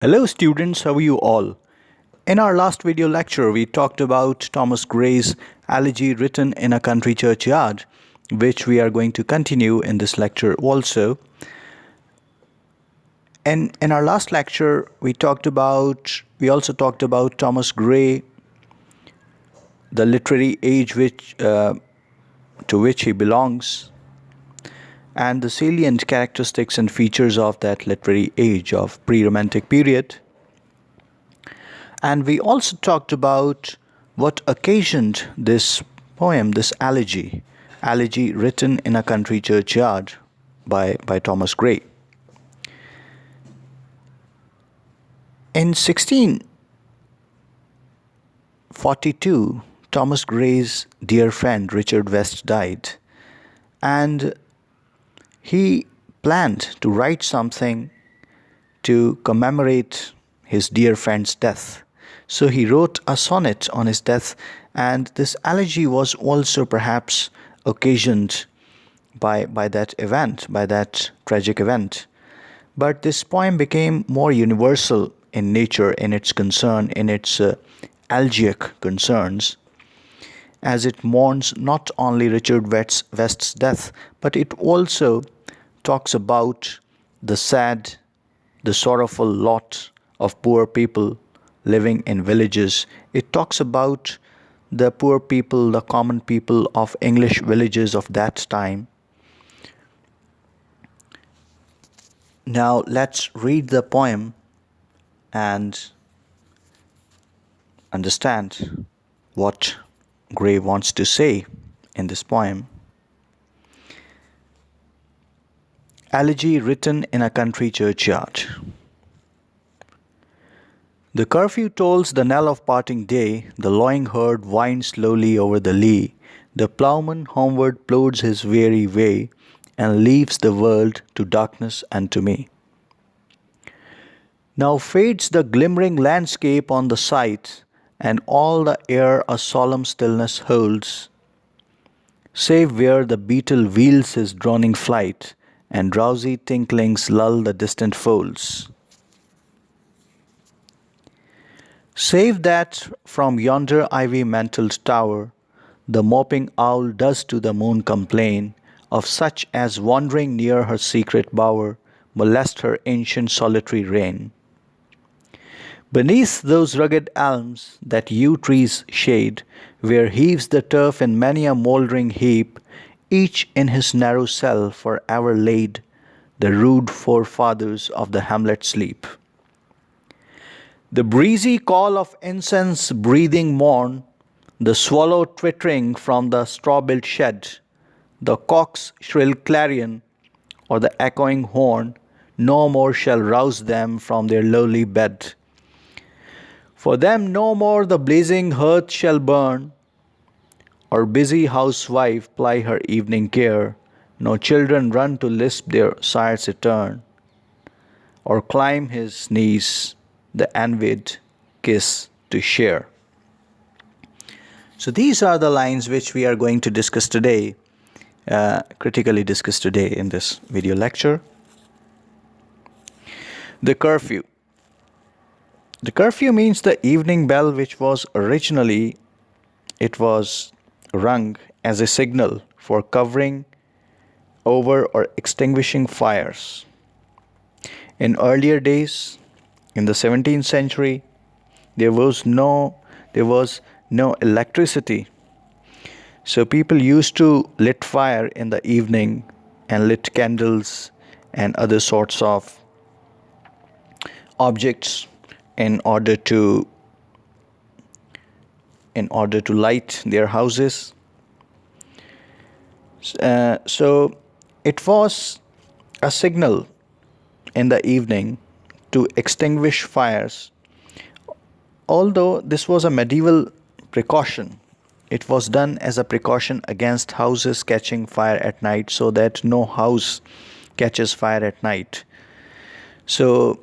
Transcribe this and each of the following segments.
Hello students, how are you all? In our last video lecture, we talked about Thomas Gray's Elegy written in a country churchyard, which we are going to continue in this lecture also. And in our last lecture, we also talked about Thomas Gray, the literary age to which he belongs, and the salient characteristics and features of that literary age of pre-Romantic period. And we also talked about what occasioned this poem, this elegy written in a country churchyard by Thomas Gray. In 1642, Thomas Gray's dear friend Richard West died, and he planned to write something to commemorate his dear friend's death. So he wrote a sonnet on his death, and this elegy was also perhaps occasioned by that event, by that tragic event. But this poem became more universal in nature, in its concern, in its elegiac concerns, as it mourns not only Richard West's death, but it also talks about the sad, the sorrowful lot of poor people living in villages. It talks about the poor people, the common people of English villages of that time. Now let's read the poem and understand what Gray wants to say in this poem. Elegy written in a country churchyard. The curfew tolls the knell of parting day, the lowing herd winds slowly over the lea, the ploughman homeward plods his weary way, and leaves the world to darkness and to me. Now fades the glimmering landscape on the sight, and all the air a solemn stillness holds, save where the beetle wheels his droning flight, and drowsy tinklings lull the distant folds. Save that from yonder ivy-mantled tower, the moping owl does to the moon complain of such as wandering near her secret bower molest her ancient solitary reign. Beneath those rugged elms that yew trees shade, where heaves the turf in many a mouldering heap, each in his narrow cell for ever laid, the rude forefathers of the hamlet sleep. The breezy call of incense-breathing morn, the swallow twittering from the straw-built shed, the cock's shrill clarion, or the echoing horn, no more shall rouse them from their lowly bed. For them no more the blazing hearth shall burn, or busy housewife ply her evening care, no children run to lisp their sire's return, or climb his knees the envied kiss to share. So these are the lines which we are going to discuss today, critically discuss today in this video lecture. The curfew. The curfew means the evening bell, which was originally, it was rung as a signal for covering over or extinguishing fires. In earlier days, in the 17th century, there was no electricity. So people used to lit fire in the evening and lit candles and other sorts of objects in order to light their houses. So it was a signal in the evening to extinguish fires. Although this was a medieval precaution, it was done as a precaution against houses catching fire at night, so that no house catches fire at night. So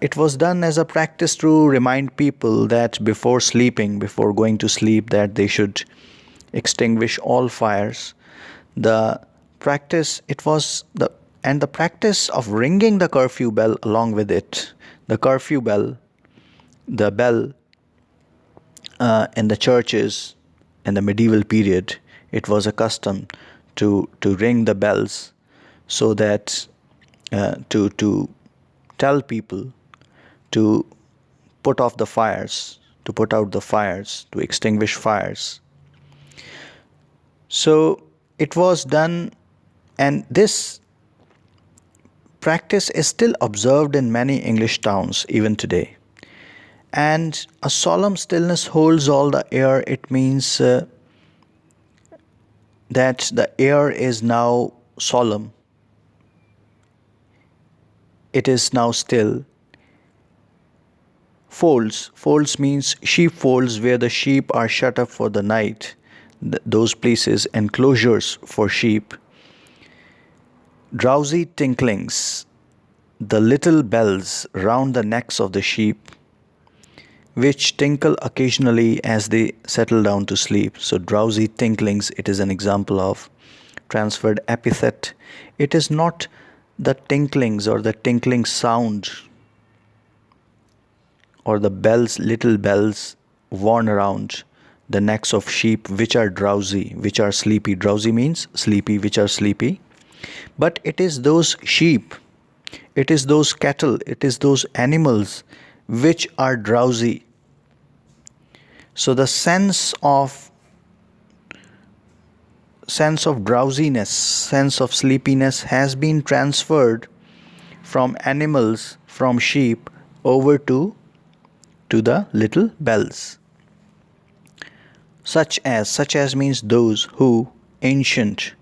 it was done as a practice to remind people that before going to sleep, that they should extinguish all fires. The practice of ringing the curfew bell along with it, The curfew bell, the bell in the churches in the medieval period, it was a custom to ring the bells so that to tell people to put off the fires, to put out the fires, to extinguish fires. So it was done, and this practice is still observed in many English towns even today. And a solemn stillness holds all the air. It means that the air is now solemn, it is now still. Folds means sheepfolds, where the sheep are shut up for the night. Those places, enclosures for sheep. Drowsy tinklings, the little bells round the necks of the sheep, which tinkle occasionally as they settle down to sleep. So drowsy tinklings, it is an example of transferred epithet. It is not the tinklings or the tinkling sound or the bells, little bells worn around the necks of sheep which are drowsy, which are sleepy. Drowsy means sleepy, which are sleepy. But it is those sheep, it is those cattle, it is those animals which are drowsy. So the sense of drowsiness, sense of sleepiness has been transferred from animals, from sheep, over to the little bells. Such as means those who, ancient,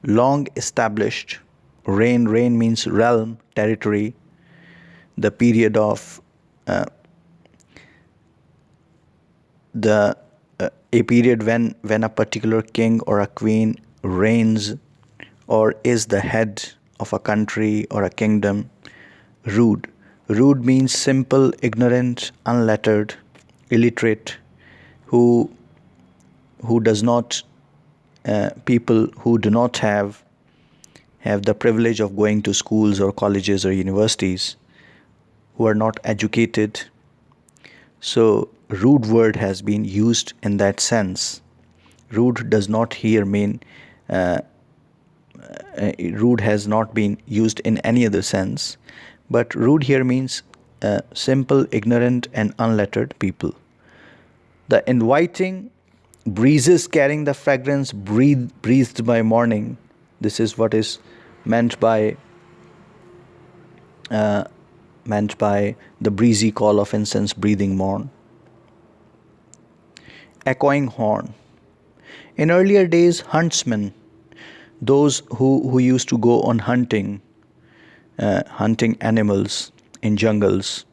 long established. Reign means realm, territory, the period of the a period when a particular king or a queen reigns or is the head of a country or a kingdom. Rude means simple, ignorant, unlettered, illiterate, who does not people who do not have the privilege of going to schools or colleges or universities, who are not educated. So rude word has been used in that sense. Rude does not here mean rude has not been used in any other sense, but rude here means simple, ignorant, and unlettered people. The inviting breezes carrying the fragrance breathed by morning. This is what is meant by the breezy call of incense breathing morn. Echoing horn. In earlier days, huntsmen, those who used to go on hunting animals in jungles,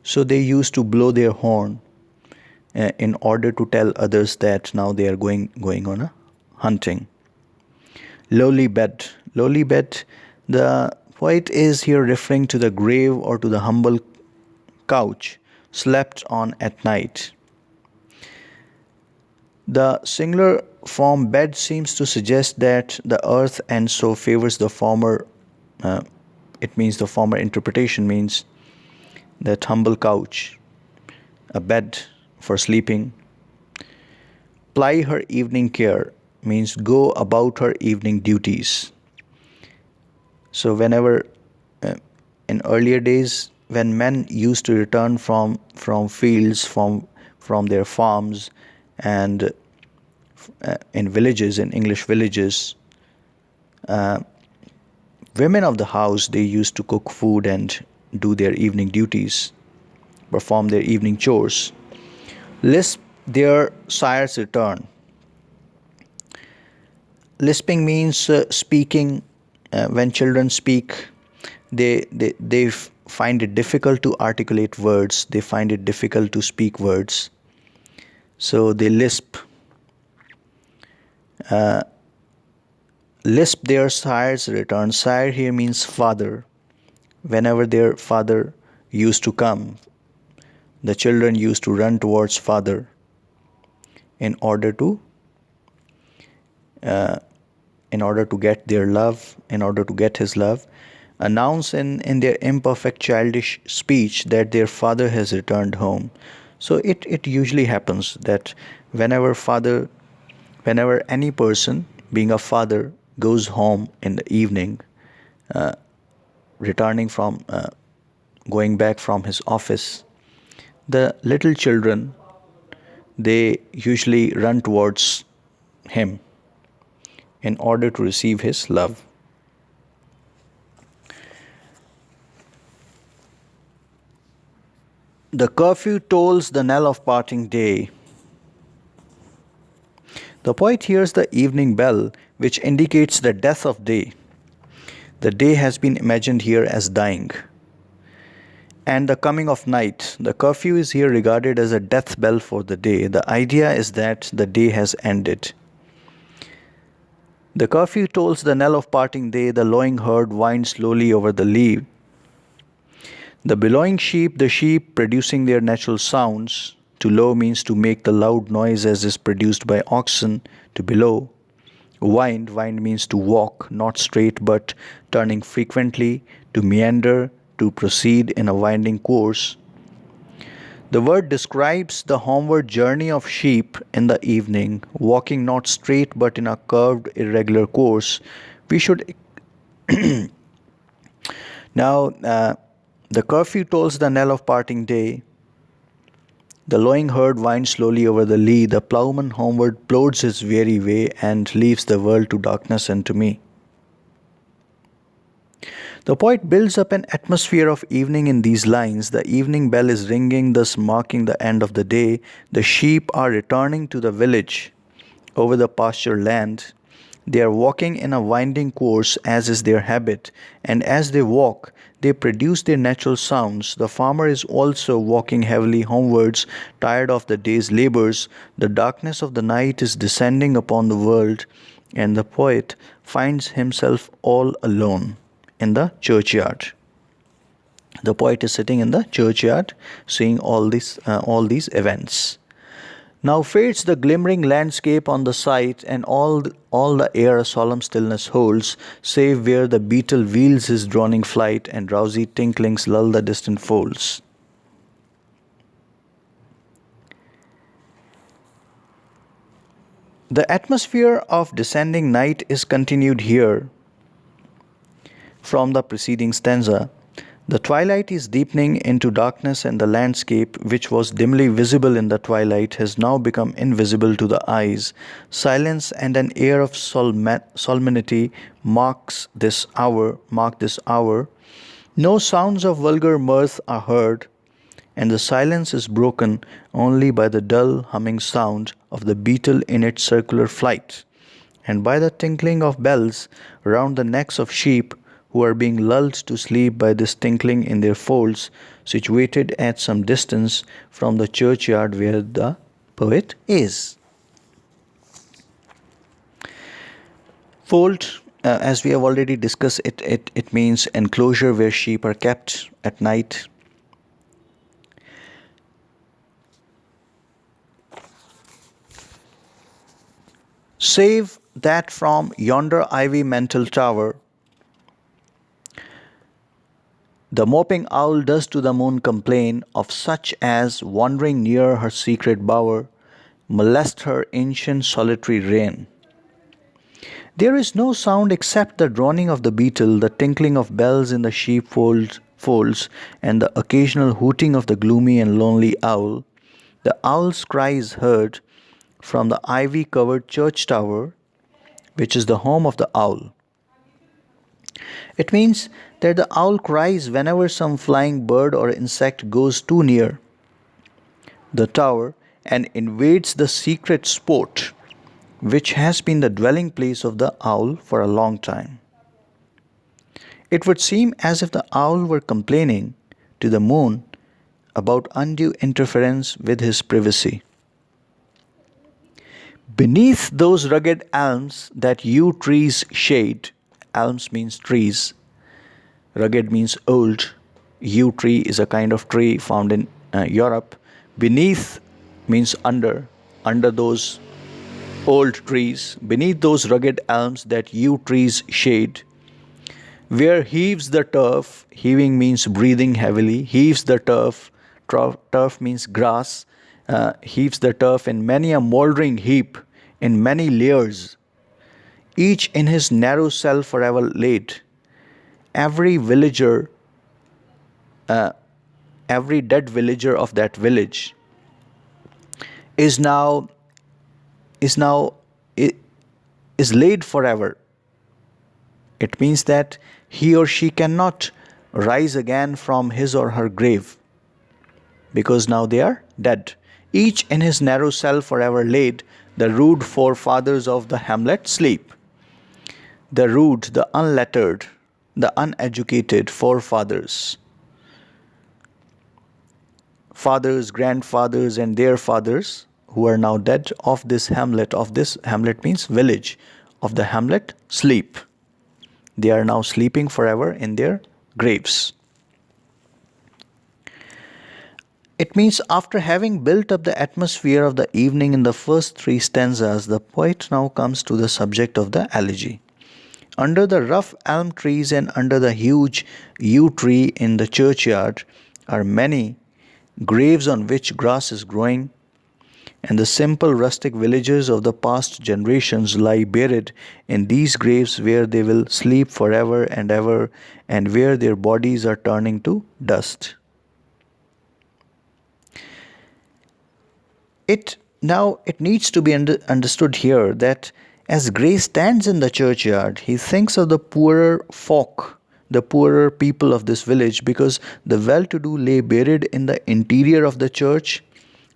so they used to blow their horn in order to tell others that now they are going on a hunting. Lowly bed. The poet is here referring to the grave or to the humble couch slept on at night. The singular form bed seems to suggest that the earth, and so favors the former. It means the former interpretation means that humble couch, a bed for sleeping. Ply her evening care means go about her evening duties. So whenever in earlier days, when men used to return from fields, from their farms, and in villages, in English villages, women of the house, they used to cook food and do their evening duties, perform their evening chores. Lisp their sire's return. Lisping means speaking. When children speak, they find it difficult to articulate words. They find it difficult to speak words. So they lisp. Lisp their sire's return. Sire here means father. Whenever their father used to come, the children used to run towards father in order to get their love, in order to get his love. announce in their imperfect childish speech that their father has returned home. So it usually happens that whenever father whenever any person being a father goes home in the evening, returning from going back from his office, the little children, they usually run towards him in order to receive his love. The curfew tolls the knell of parting day. The poet hears the evening bell, which indicates the death of day. The day has been imagined here as dying. And the coming of night. The curfew is here regarded as a death bell for the day. The idea is that the day has ended. The curfew tolls the knell of parting day. The lowing herd winds slowly over the lea. The bellowing sheep, the sheep producing their natural sounds. To low means to make the loud noise as is produced by oxen. To bellow. Wind means to walk, not straight but turning frequently. To meander, to proceed in a winding course. The word describes the homeward journey of sheep in the evening, walking not straight but in a curved, irregular course. We should now, the curfew tolls the knell of parting day. The lowing herd winds slowly over the lea. The ploughman homeward plods his weary way and leaves the world to darkness and to me. The poet builds up an atmosphere of evening in these lines. The evening bell is ringing, thus marking the end of the day. The sheep are returning to the village over the pasture land. They are walking in a winding course, as is their habit, and as they walk, they produce their natural sounds. The farmer is also walking heavily homewards, tired of the day's labors. The darkness of the night is descending upon the world, and the poet finds himself all alone in the churchyard. The poet is sitting in the churchyard, seeing all these events. Now fades the glimmering landscape on the sight, and all the air a solemn stillness holds, save where the beetle wheels his droning flight, and drowsy tinklings lull the distant folds. The atmosphere of descending night is continued here from the preceding stanza. The twilight is deepening into darkness, and the landscape, which was dimly visible in the twilight, has now become invisible to the eyes. Silence and an air of solemnity mark this hour. No sounds of vulgar mirth are heard, and the silence is broken only by the dull humming sound of the beetle in its circular flight, and by the tinkling of bells round the necks of sheep who are being lulled to sleep by this tinkling in their folds, situated at some distance from the churchyard where the poet is. Fold, as we have already discussed, it means enclosure where sheep are kept at night. Save that from yonder ivy mantle tower, the moping owl does to the moon complain of such as, wandering near her secret bower, molest her ancient solitary reign. There is no sound except the droning of the beetle, the tinkling of bells in the folds, and the occasional hooting of the gloomy and lonely owl. The owl's cry is heard from the ivy-covered church tower, which is the home of the owl. It means that the owl cries whenever some flying bird or insect goes too near the tower and invades the secret spot, which has been the dwelling place of the owl for a long time. It would seem as if the owl were complaining to the moon about undue interference with his privacy. Beneath those rugged elms that yew trees shade, elms means trees, rugged means old, yew tree is a kind of tree found in Europe. Beneath means under those old trees, beneath those rugged elms that yew trees shade, where heaves the turf, heaving means breathing heavily, heaves the turf, turf means grass, heaves the turf in many a mouldering heap, in many layers, each in his narrow cell forever laid. Every villager, every dead villager of that village is now is now is laid forever. It means that he or she cannot rise again from his or her grave because now they are dead. Each in his narrow cell forever laid, the rude forefathers of the hamlet sleep. The rude, the unlettered, the uneducated forefathers, fathers, grandfathers, and their fathers who are now dead of this hamlet means village, of the hamlet sleep. They are now sleeping forever in their graves. It means after having built up the atmosphere of the evening in the first three stanzas, the poet now comes to the subject of the elegy. Under the rough elm trees and under the huge yew tree in the churchyard are many graves on which grass is growing, and the simple rustic villagers of the past generations lie buried in these graves where they will sleep forever and ever, and where their bodies are turning to dust. It needs to be understood here that as Gray stands in the churchyard, he thinks of the poorer folk, the poorer people of this village, because the well-to-do lay buried in the interior of the church.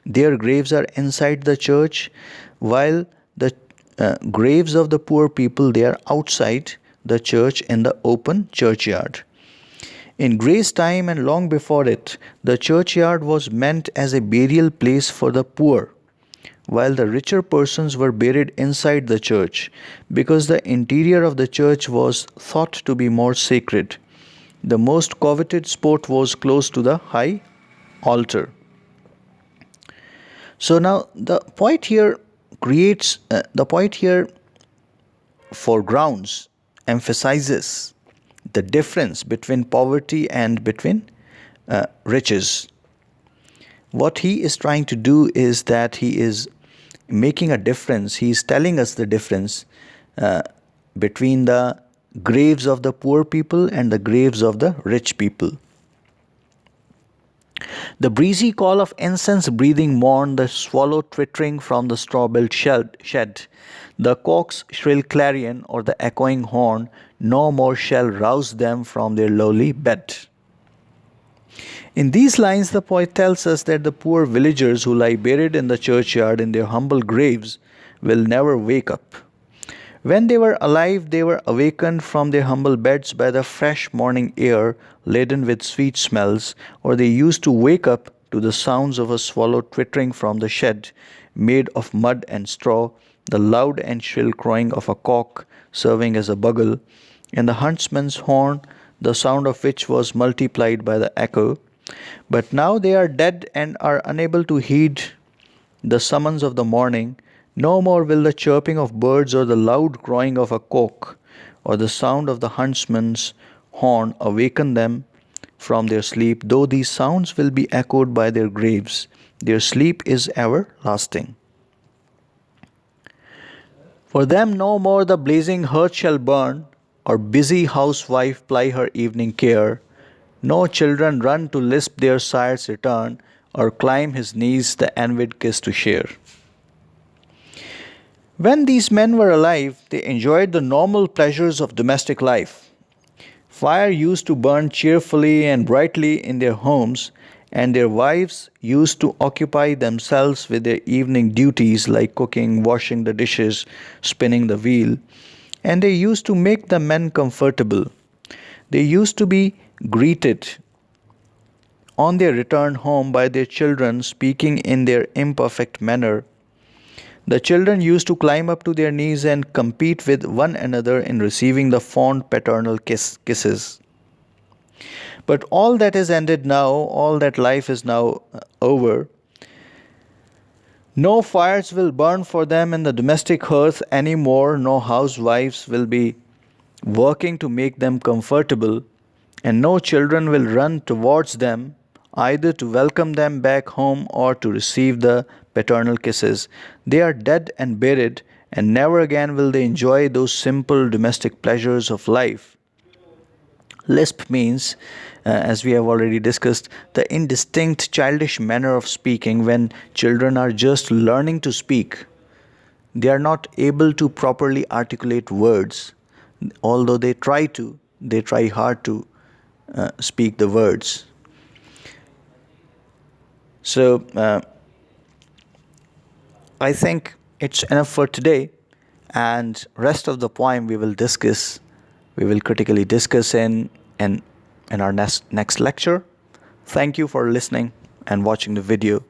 Their graves are inside the church, while the graves of the poor people, they are outside the church in the open churchyard. In Gray's time and long before it, the churchyard was meant as a burial place for the poor, while the richer persons were buried inside the church, because the interior of the church was thought to be more sacred. The most coveted spot was close to the high altar. So now the poet here foregrounds, emphasizes the difference between poverty and between riches. What he is trying to do is that he is making a difference. He is telling us the difference between the graves of the poor people and the graves of the rich people. The breezy call of incense-breathing morn, the swallow twittering from the straw-built shed, the cock's shrill clarion or the echoing horn, no more shall rouse them from their lowly bed. In these lines, the poet tells us that the poor villagers who lie buried in the churchyard in their humble graves will never wake up. When they were alive, they were awakened from their humble beds by the fresh morning air laden with sweet smells, or they used to wake up to the sounds of a swallow twittering from the shed made of mud and straw, the loud and shrill crowing of a cock serving as a bugle, and the huntsman's horn, the sound of which was multiplied by the echo. But now they are dead and are unable to heed the summons of the morning. No more will the chirping of birds or the loud crowing of a cock or the sound of the huntsman's horn awaken them from their sleep, though these sounds will be echoed by their graves. Their sleep is everlasting. For them no more the blazing hearth shall burn, or busy housewife ply her evening care. No children run to lisp their sire's return, or climb his knees the envied kiss to share. When these men were alive, they enjoyed the normal pleasures of domestic life. Fire used to burn cheerfully and brightly in their homes, and their wives used to occupy themselves with their evening duties like cooking, washing the dishes, spinning the wheel, and they used to make the men comfortable. They used to be greeted on their return home by their children speaking in their imperfect manner. The children used to climb up to their knees and compete with one another in receiving the fond paternal kisses. But all that is ended now, all that life is now over. No fires will burn for them in the domestic hearth any more, no housewives will be working to make them comfortable, and no children will run towards them either to welcome them back home or to receive the paternal kisses. They are dead and buried, and never again will they enjoy those simple domestic pleasures of life. Lisp means, as we have already discussed, the indistinct childish manner of speaking when children are just learning to speak. They are not able to properly articulate words, although they try hard to speak the words. So, I think it's enough for today, and rest of the poem we will critically discuss in our next lecture. Thank you for listening and watching the video.